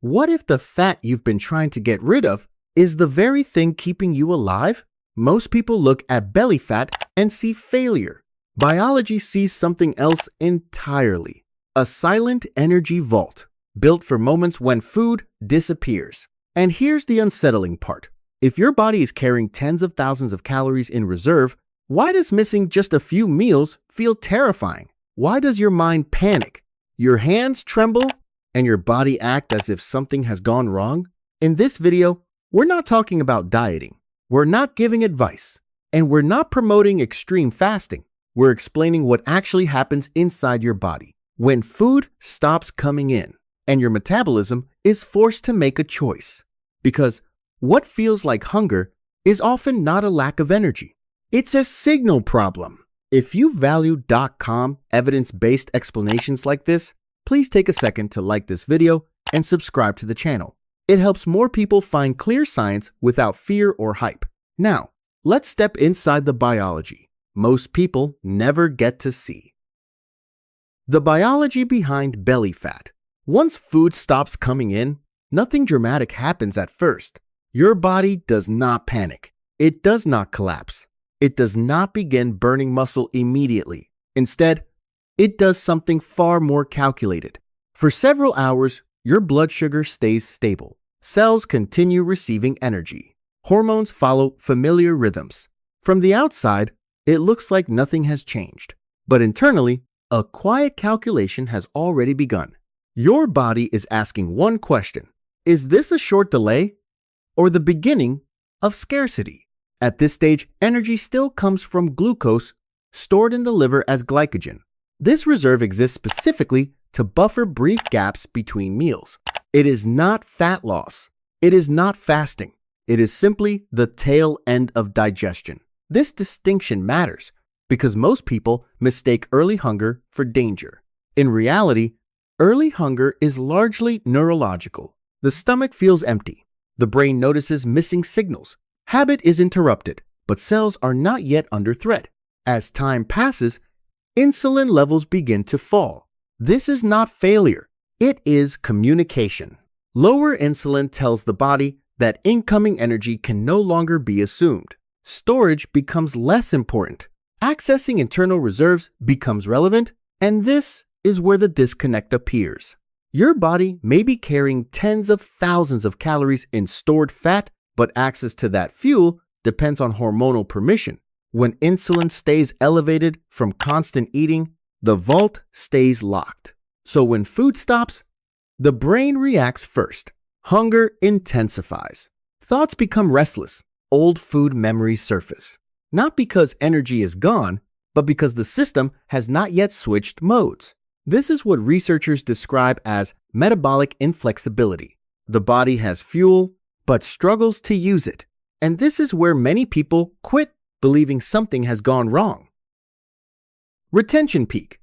What if the fat you've been trying to get rid of is the very thing keeping you alive? Most people look at belly fat and see failure. Biology sees something else entirely. A silent energy vault, built for moments when food disappears. And here's the unsettling part. If your body is carrying tens of thousands of calories in reserve, why does missing just a few meals feel terrifying? Why does your mind panic, your hands tremble, and your body act as if something has gone wrong? In this video, we're not talking about dieting. We're not giving advice. And we're not promoting extreme fasting. We're explaining what actually happens inside your body when food stops coming in and your metabolism is forced to make a choice. Because what feels like hunger is often not a lack of energy. It's a signal problem. If you value .com evidence-based explanations like this, please take a second to like this video and subscribe to the channel. It helps more people find clear science without fear or hype. Now, let's step inside the biology most people never get to see. The biology behind belly fat. Once food stops coming in, nothing dramatic happens at first. Your body does not panic. It does not collapse. It does not begin burning muscle immediately. Instead, it does something far more calculated. For several hours, your blood sugar stays stable. Cells continue receiving energy. Hormones follow familiar rhythms. From the outside, it looks like nothing has changed. But internally, a quiet calculation has already begun. Your body is asking one question. Is this a short delay or the beginning of scarcity? At this stage, energy still comes from glucose stored in the liver as glycogen. This reserve exists specifically to buffer brief gaps between meals. It is not fat loss. It is not fasting. It is simply the tail end of digestion. This distinction matters because most people mistake early hunger for danger. In reality, early hunger is largely neurological. The stomach feels empty. The brain notices missing signals. Habit is interrupted, but cells are not yet under threat. As time passes, insulin levels begin to fall. This is not failure. It is communication. Lower insulin tells the body that incoming energy can no longer be assumed. Storage becomes less important. Accessing internal reserves becomes relevant, and this is where the disconnect appears. Your body may be carrying tens of thousands of calories in stored fat, but access to that fuel depends on hormonal permission. When insulin stays elevated from constant eating, the vault stays locked. So when food stops, the brain reacts first. Hunger intensifies. Thoughts become restless. Old food memories surface. Not because energy is gone, but because the system has not yet switched modes. This is what researchers describe as metabolic inflexibility. The body has fuel, but struggles to use it. And this is where many people quit believing something has gone wrong. Retention peak.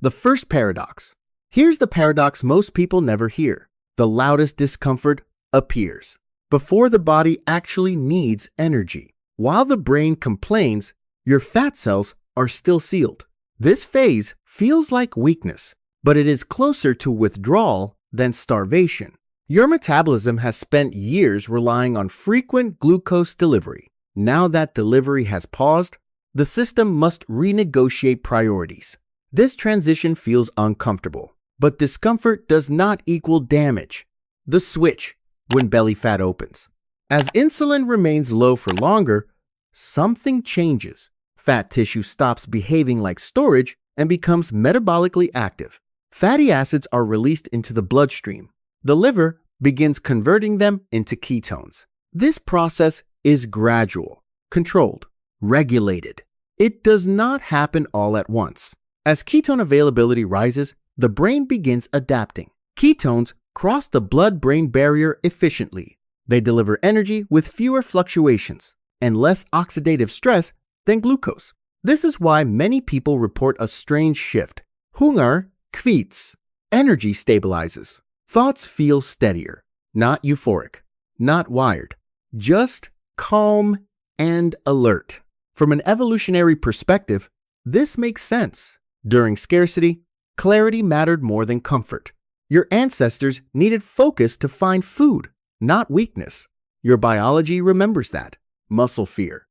The first paradox. Here's the paradox most people never hear. The loudest discomfort appears before the body actually needs energy. While the brain complains, your fat cells are still sealed. This phase feels like weakness, but it is closer to withdrawal than starvation. Your metabolism has spent years relying on frequent glucose delivery. Now that delivery has paused, the system must renegotiate priorities. This transition feels uncomfortable, but discomfort does not equal damage. The switch when belly fat opens. As insulin remains low for longer, something changes. Fat tissue stops behaving like storage and becomes metabolically active. Fatty acids are released into the bloodstream. The liver begins converting them into ketones. This process is gradual, controlled, regulated. It does not happen all at once. As ketone availability rises, the brain begins adapting. Ketones cross the blood-brain barrier efficiently. They deliver energy with fewer fluctuations and less oxidative stress than glucose. This is why many people report a strange shift. Hunger kviets. Energy stabilizes. Thoughts feel steadier, not euphoric, not wired, just calm and alert. From an evolutionary perspective, this makes sense. During scarcity, clarity mattered more than comfort. Your ancestors needed focus to find food, not weakness. Your biology remembers that. Muscle fear.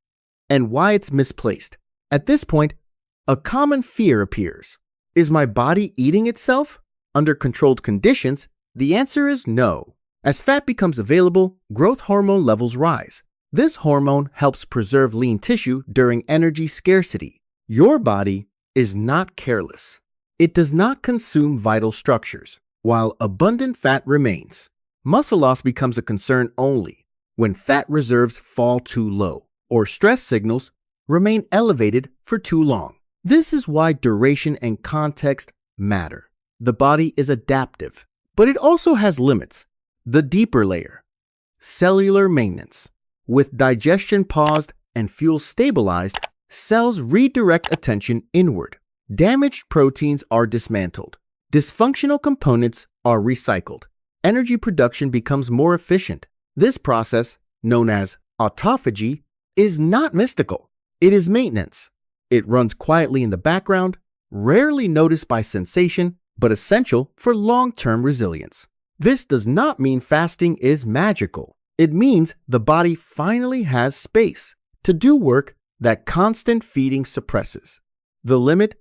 And why it's misplaced. At this point, a common fear appears. Is my body eating itself? Under controlled conditions, the answer is no. As fat becomes available, growth hormone levels rise. This hormone helps preserve lean tissue during energy scarcity. Your body is not careless. It does not consume vital structures, while abundant fat remains. Muscle loss becomes a concern only when fat reserves fall too low or stress signals remain elevated for too long. This is why duration and context matter. The body is adaptive, but it also has limits. The deeper layer, cellular maintenance. With digestion paused and fuel stabilized, cells redirect attention inward. Damaged proteins are dismantled. Dysfunctional components are recycled. Energy production becomes more efficient. This process, known as autophagy, is not mystical. It is maintenance. It runs quietly in the background, rarely noticed by sensation, but essential for long-term resilience. This does not mean fasting is magical. It means the body finally has space to do work that constant feeding suppresses. The limit?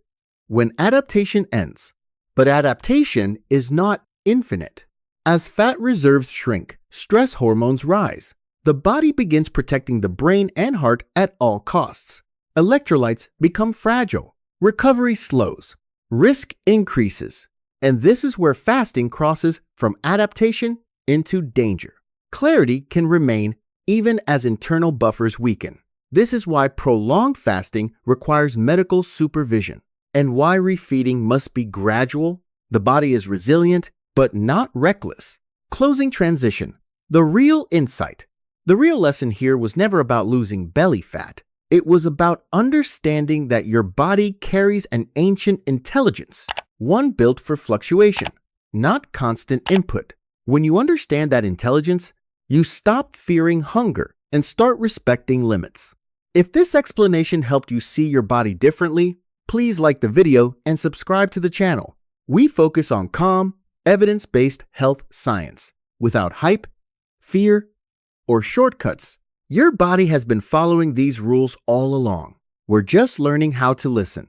When adaptation ends. But adaptation is not infinite. As fat reserves shrink, stress hormones rise. The body begins protecting the brain and heart at all costs. Electrolytes become fragile. Recovery slows. Risk increases. And this is where fasting crosses from adaptation into danger. Clarity can remain even as internal buffers weaken. This is why prolonged fasting requires medical supervision and why refeeding must be gradual. The body is resilient, but not reckless. Closing transition. The real insight. The real lesson here was never about losing belly fat. It was about understanding that your body carries an ancient intelligence, one built for fluctuation, not constant input. When you understand that intelligence, you stop fearing hunger and start respecting limits. If this explanation helped you see your body differently, please like the video and subscribe to the channel. We focus on calm, evidence-based health science, without hype, fear, or shortcuts. Your body has been following these rules all along. We're just learning how to listen.